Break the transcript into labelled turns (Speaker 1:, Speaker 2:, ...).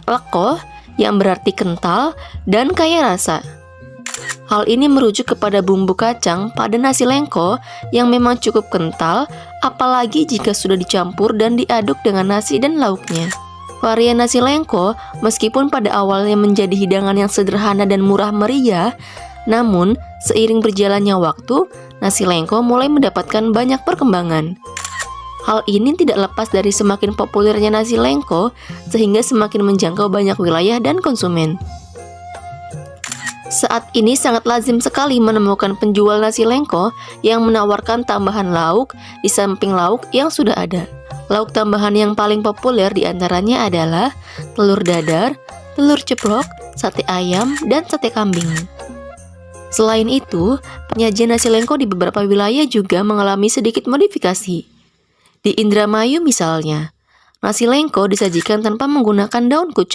Speaker 1: Leko yang berarti kental dan kaya rasa. Hal ini merujuk kepada bumbu kacang pada nasi lengko yang memang cukup kental, apalagi jika sudah dicampur dan diaduk dengan nasi dan lauknya. Varian nasi lengko, meskipun pada awalnya menjadi hidangan yang sederhana dan murah meriah, namun seiring berjalannya waktu, nasi lengko mulai mendapatkan banyak perkembangan. Hal ini tidak lepas dari semakin populernya nasi lengko, sehingga semakin menjangkau banyak wilayah dan konsumen. Saat ini sangat lazim sekali menemukan penjual nasi lengko yang menawarkan tambahan lauk di samping lauk yang sudah ada. Lauk tambahan yang paling populer diantaranya adalah telur dadar, telur ceplok, sate ayam, dan sate kambing. Selain itu, penyajian nasi lengko di beberapa wilayah juga mengalami sedikit modifikasi. Di Indramayu misalnya, nasi lengko disajikan tanpa menggunakan daun kucing.